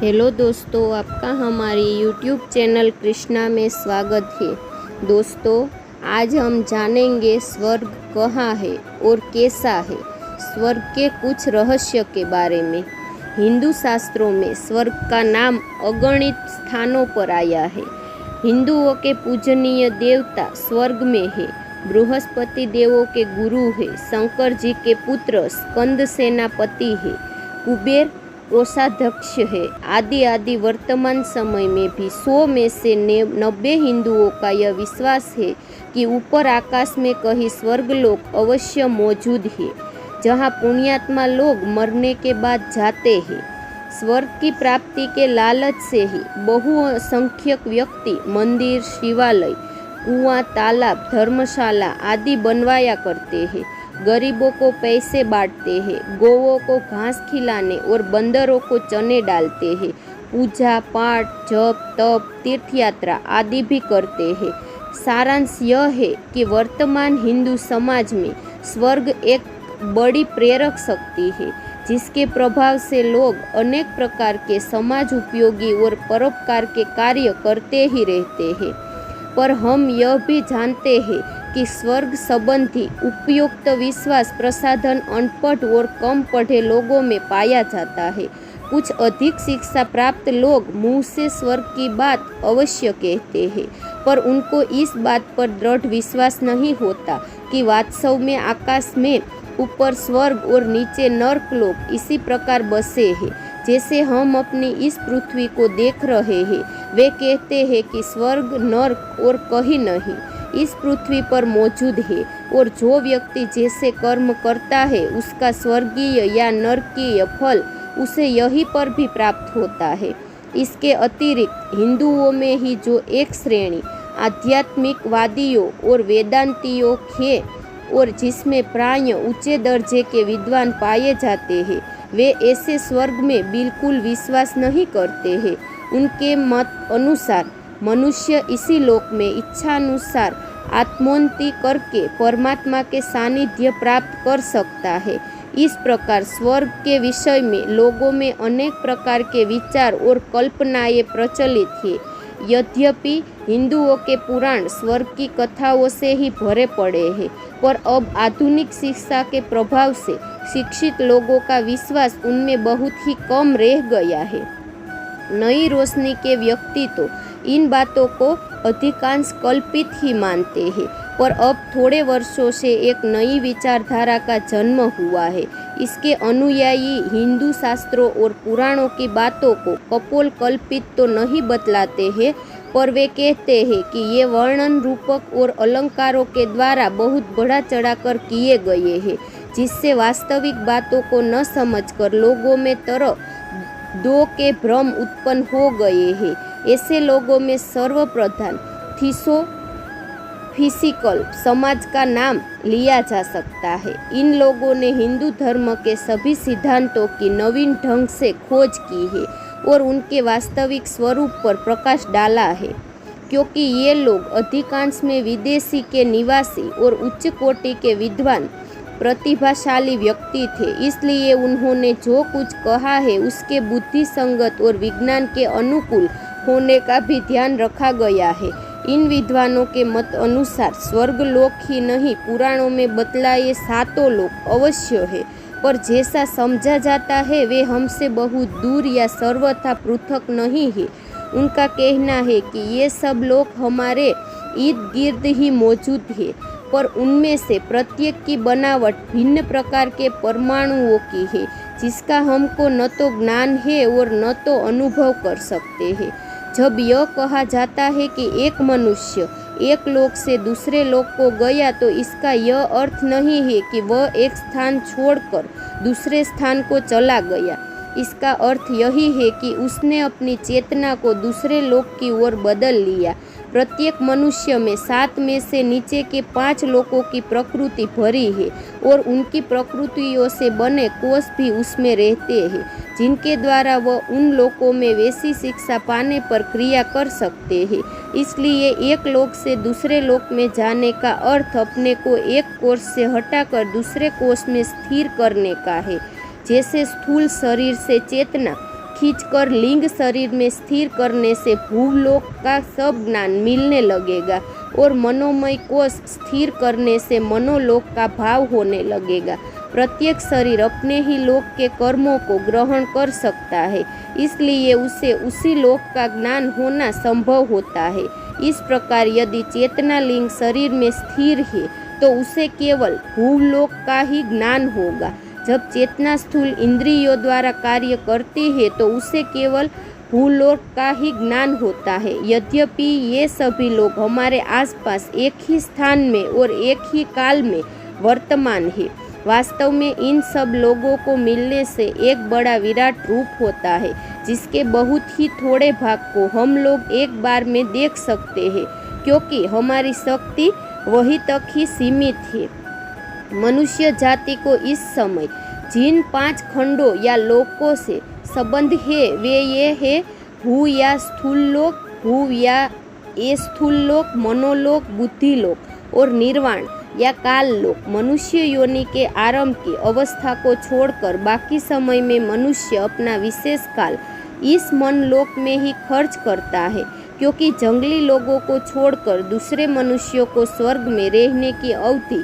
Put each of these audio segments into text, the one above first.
Hello दोस्तों, आपका हमारी यूट्यूब चैनल कृष्णा में स्वागत है। दोस्तों, आज हम जानेंगे स्वर्ग कहाँ है और कैसा है, स्वर्ग के कुछ रहस्य के बारे में। हिंदू शास्त्रों में स्वर्ग का नाम अगणित स्थानों पर आया है। हिंदुओं के पूजनीय देवता स्वर्ग में है। बृहस्पति देवों के गुरु है। शंकर जी के पुत्र स्कंद सेनापति है। कुबेर कोषाध्यक्ष है। आदि वर्तमान समय में भी 100 में से 90 हिंदुओं का यह विश्वास है कि ऊपर आकाश में कहीं स्वर्गलोक अवश्य मौजूद है, जहां पुण्यात्मा लोग मरने के बाद जाते हैं। स्वर्ग की प्राप्ति के लालच से ही बहुसंख्यक व्यक्ति मंदिर, शिवालय, कुआं, तालाब, धर्मशाला आदि बनवाया करते हैं। गरीबों को पैसे बांटते हैं, गौओं को घास खिलाने और बंदरों को चने डालते हैं। पूजा पाठ, जप, तप, तीर्थ यात्रा आदि भी करते हैं। सारांश यह है कि वर्तमान हिंदू समाज में स्वर्ग एक बड़ी प्रेरक शक्ति है, जिसके प्रभाव से लोग अनेक प्रकार के समाज उपयोगी और परोपकार के कार्य करते ही रहते हैं। पर हम यह भी जानते हैं कि स्वर्ग संबंधी उपयुक्त विश्वास प्रसाधन अनपढ़ और कम पढ़े लोगों में पाया जाता है। कुछ अधिक शिक्षा प्राप्त लोग मुंह से स्वर्ग की बात अवश्य कहते हैं, पर उनको इस बात पर दृढ़ विश्वास नहीं होता कि वास्तव में आकाश में ऊपर स्वर्ग और नीचे नर्क लोग इसी प्रकार बसे हैं जैसे हम अपनी इस पृथ्वी को देख रहे हैं। वे कहते हैं कि स्वर्ग, नर्क और कहीं नहीं इस पृथ्वी पर मौजूद है, और जो व्यक्ति जैसे कर्म करता है उसका स्वर्गीय या नरकीय फल उसे यहीं पर भी प्राप्त होता है। इसके अतिरिक्त हिंदुओं में ही जो एक श्रेणी आध्यात्मिकवादियों और वेदांतियों है, और जिसमें प्राय ऊंचे दर्जे के विद्वान पाए जाते हैं, वे ऐसे स्वर्ग में बिल्कुल विश्वास नहीं करते हैं। उनके मत अनुसार मनुष्य इसी लोक में इच्छानुसार आत्मोन्नति करके परमात्मा के सानिध्य प्राप्त कर सकता है। इस प्रकार स्वर्ग के विषय में लोगों में अनेक प्रकार के विचार और कल्पनाएं प्रचलित है। यद्यपि हिंदुओं के पुराण स्वर्ग की कथाओं से ही भरे पड़े हैं, पर अब आधुनिक शिक्षा के प्रभाव से शिक्षित लोगों का विश्वास उनमें बहुत ही कम रह गया है। नई रोशनी के व्यक्ति तो इन बातों को अधिकांश कल्पित ही मानते हैं, पर अब थोड़े वर्षों से एक नई विचारधारा का जन्म हुआ है। इसके अनुयायी हिंदू शास्त्रों और पुराणों की बातों को कपोल कल्पित तो नहीं बतलाते हैं, पर वे कहते हैं कि ये वर्णन रूपक और अलंकारों के द्वारा बहुत बढ़ा चढ़ाकर किए गए हैं, जिससे वास्तविक बातों को न समझकर लोगों में तरह दो के भ्रम उत्पन्न हो गए हैं। ऐसे लोगों में सर्वप्रधान थियोसॉफिकल समाज का नाम लिया जा सकता है। इन लोगों ने हिंदू धर्म के सभी सिद्धांतों की नवीन ढंग से खोज की है और उनके वास्तविक स्वरूप पर प्रकाश डाला है। क्योंकि ये लोग अधिकांश में विदेशी के निवासी और उच्च कोटि के विद्वान प्रतिभाशाली व्यक्ति थे, इसलिए उन्होंने जो कुछ कहा है उसके बुद्धि संगत और विज्ञान के अनुकूल होने का भी ध्यान रखा गया है। इन विद्वानों के मत अनुसार स्वर्गलोक ही नहीं, पुराणों में बतलाए 7 लोक अवश्य है, पर जैसा समझा जाता है वे हमसे बहुत दूर या सर्वथा पृथक नहीं है। उनका कहना है कि ये सब लोक हमारे इर्द गिर्द ही मौजूद है, पर उनमें से प्रत्येक की बनावट भिन्न प्रकार के परमाणुओं की है, जिसका हमको न तो ज्ञान है और न तो अनुभव कर सकते हैं। जब यह कहा जाता है कि एक मनुष्य एक लोक से दूसरे लोक को गया, तो इसका यह अर्थ नहीं है कि वह एक स्थान छोड़कर दूसरे स्थान को चला गया। इसका अर्थ यही है कि उसने अपनी चेतना को दूसरे लोक की ओर बदल लिया। प्रत्येक मनुष्य में 7 में से नीचे के 5 लोकों की प्रकृति भरी है, और उनकी प्रकृतियों से बने कोष भी उसमें रहते हैं, जिनके द्वारा वह उन लोकों में वैसी शिक्षा पाने पर क्रिया कर सकते हैं। इसलिए एक लोक से दूसरे लोक में जाने का अर्थ अपने को एक कोष से हटाकर दूसरे कोष में स्थिर करने का है। जैसे स्थूल शरीर से चेतना खींचकर लिंग शरीर में स्थिर करने से भूलोक का सब ज्ञान मिलने लगेगा और मनोमय कोश स्थिर करने से मनोलोक का भाव होने लगेगा। प्रत्येक शरीर अपने ही लोक के कर्मों को ग्रहण कर सकता है, इसलिए उसे उसी लोक का ज्ञान होना संभव होता है। इस प्रकार यदि चेतना लिंग शरीर में स्थिर है तो उसे केवल भूलोक का ही ज्ञान होगा। जब चेतना स्थूल इंद्रियों द्वारा कार्य करती है तो उसे केवल भूलोक का ही ज्ञान होता है। यद्यपि ये सभी लोग हमारे आसपास एक ही स्थान में और एक ही काल में वर्तमान है, वास्तव में इन सब लोगों को मिलने से एक बड़ा विराट रूप होता है, जिसके बहुत ही थोड़े भाग को हम लोग एक बार में देख सकते हैं, क्योंकि हमारी शक्ति वहीं तक ही सीमित है। मनुष्य जाति को इस समय जिन 5 खंडों या लोकों से संबंध है वे ये है भू या स्थूल लोक, भू या स्थूल लोक, मनोलोक, बुद्धिलोक और निर्वाण या काल लोक। मनुष्य योनि के आरंभ की अवस्था को छोड़कर बाकी समय में मनुष्य अपना विशेष काल इस मन लोक में ही खर्च करता है, क्योंकि जंगली लोगों को छोड़कर दूसरे मनुष्यों को स्वर्ग में रहने की अवधि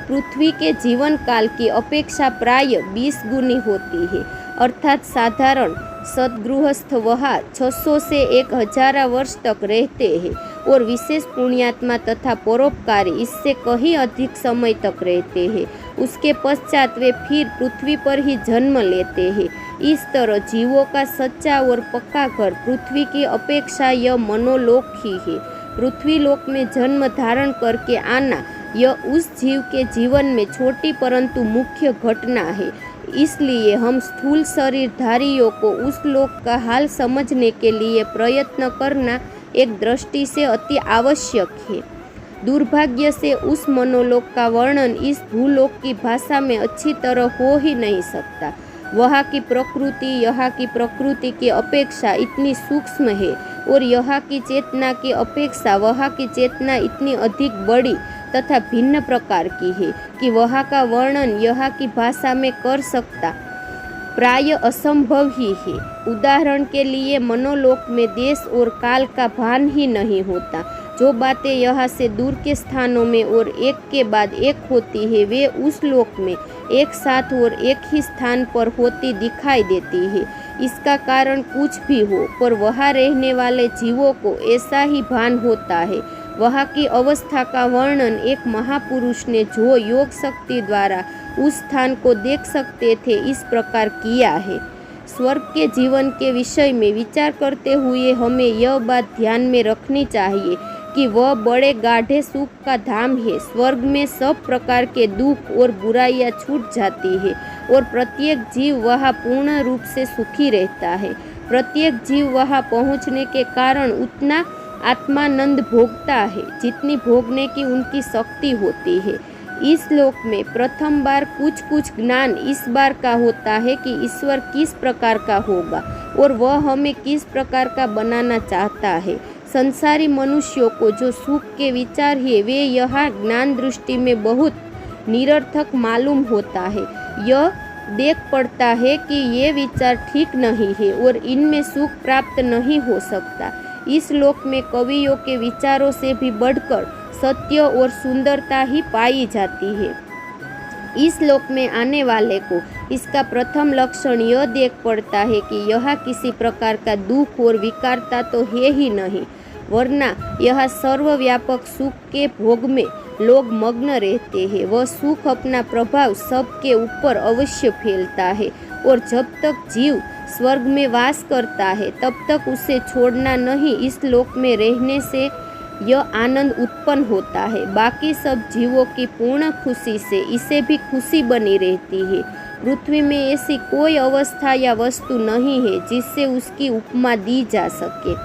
पृथ्वी के जीवन काल की अपेक्षा प्राय 20 गुनी होती है। अर्थात साधारण सद्गृहस्थ वहाँ 600 से 1000 वर्ष तक रहते हैं और विशेष पुण्यात्मा तथा परोपकारी इससे कहीं अधिक समय तक रहते हैं। उसके पश्चात वे फिर पृथ्वी पर ही जन्म लेते हैं। इस तरह जीवों का सच्चा और पक्का घर पृथ्वी की अपेक्षा यह मनोलोक ही है। पृथ्वी लोक में जन्म धारण करके आना यह उस जीव के जीवन में छोटी परंतु मुख्य घटना है। इसलिए हम स्थूल शरीरधारियों को उस लोक का हाल समझने के लिए प्रयत्न करना एक दृष्टि से अति आवश्यक है। दुर्भाग्य से उस मनोलोक का वर्णन इस भूलोक की भाषा में अच्छी तरह हो ही नहीं सकता। वहाँ की प्रकृति यहाँ की प्रकृति की अपेक्षा इतनी सूक्ष्म है और यहाँ की चेतना की अपेक्षा वहाँ की चेतना इतनी अधिक बड़ी तथा भिन्न प्रकार की है कि वहाँ का वर्णन यहाँ की भाषा में कर सकता प्राय असंभव ही है। उदाहरण के लिए मनोलोक में देश और काल का भान ही नहीं होता। जो बातें यहाँ से दूर के स्थानों में और एक के बाद एक होती है वे उस लोक में एक साथ और एक ही स्थान पर होती दिखाई देती है। इसका कारण कुछ भी हो, पर वहाँ रहने वाले जीवों को ऐसा ही भान होता है। वहाँ की अवस्था का वर्णन एक महापुरुष ने जो योग शक्ति द्वारा उस स्थान को देख सकते थे इस प्रकार किया है। स्वर्ग के जीवन के विषय में विचार करते हुए हमें यह बात ध्यान में रखनी चाहिए कि वह बड़े गाढ़े सुख का धाम है। स्वर्ग में सब प्रकार के दुख और बुराइयां छूट जाती है और प्रत्येक जीव वहाँ पूर्ण रूप से सुखी रहता है। प्रत्येक जीव वहाँ पहुँचने के कारण उतना आत्मानंद भोगता है जितनी भोगने की उनकी शक्ति होती है। इस लोक में प्रथम बार कुछ ज्ञान इस बार का होता है कि ईश्वर किस प्रकार का होगा और वह हमें किस प्रकार का बनाना चाहता है। संसारी मनुष्यों को जो सुख के विचार है वे यहाँ ज्ञान दृष्टि में बहुत निरर्थक मालूम होता है। यह देख पड़ता है कि ये विचार ठीक नहीं है और इनमें सुख प्राप्त नहीं हो सकता। इस लोक में कवियों के विचारों से भी बढ़कर सत्य और सुंदरता ही पाई जाती है। इस लोक में आने वाले को इसका प्रथम लक्षण यह देख पड़ता है कि यह किसी प्रकार का दुख और विकारता तो है ही नहीं, वरना यह सर्वव्यापक सुख के भोग में लोग मग्न रहते हैं। वह सुख अपना प्रभाव सबके ऊपर अवश्य फैलता है और जब तक जीव स्वर्ग में वास करता है तब तक उसे छोड़ना नहीं। इस लोक में रहने से यह आनंद उत्पन्न होता है। बाकी सब जीवों की पूर्ण खुशी से इसे भी खुशी बनी रहती है। पृथ्वी में ऐसी कोई अवस्था या वस्तु नहीं है जिससे उसकी उपमा दी जा सके।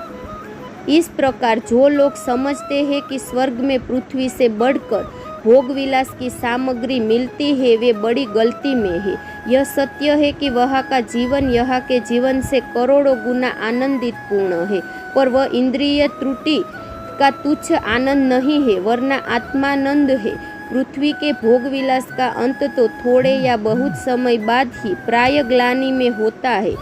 इस प्रकार जो लोग समझते हैं कि स्वर्ग में पृथ्वी से बढ़कर भोग विलास की सामग्री मिलती है वे बड़ी गलती में है। यह सत्य है कि वहाँ का जीवन यहाँ के जीवन से करोड़ों गुना आनंदित पूर्ण है, पर वह इंद्रिय त्रुटि का तुच्छ आनंद नहीं है, वरना आत्मानंद है। पृथ्वी के भोग विलास का अंत तो थोड़े या बहुत समय बाद ही प्राय ग्लानि में होता है।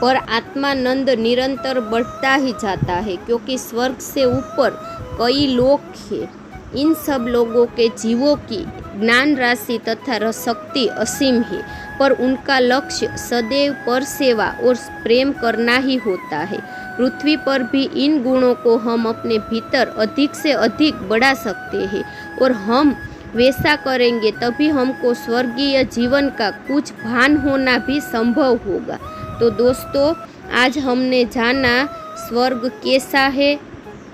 पर आत्मानंद निरंतर बढ़ता ही जाता है, क्योंकि स्वर्ग से ऊपर कई लोक हैं। इन सब लोगों के जीवों की ज्ञान राशि तथा शक्ति असीम है, पर उनका लक्ष्य सदैव पर सेवा और प्रेम करना ही होता है। पृथ्वी पर भी इन गुणों को हम अपने भीतर अधिक से अधिक बढ़ा सकते हैं, और हम वैसा करेंगे तभी हमको स्वर्गीय जीवन का कुछ भान होना भी संभव होगा। तो दोस्तों, आज हमने जाना स्वर्ग कैसा है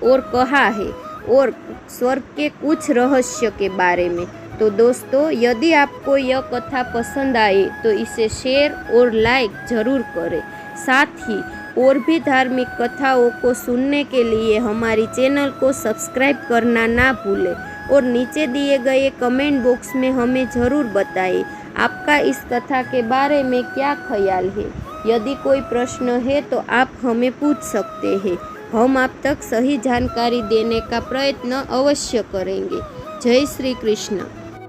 और कहाँ है, और स्वर्ग के कुछ रहस्य के बारे में। तो दोस्तों, यदि आपको यह कथा पसंद आए तो इसे शेयर और लाइक ज़रूर करें। साथ ही और भी धार्मिक कथाओं को सुनने के लिए हमारी चैनल को सब्सक्राइब करना ना भूलें, और नीचे दिए गए कमेंट बॉक्स में हमें ज़रूर बताएं आपका इस कथा के बारे में क्या ख्याल है। यदि कोई प्रश्न है तो आप हमें पूछ सकते हैं, हम आप तक सही जानकारी देने का प्रयत्न अवश्य करेंगे। जय श्री कृष्ण।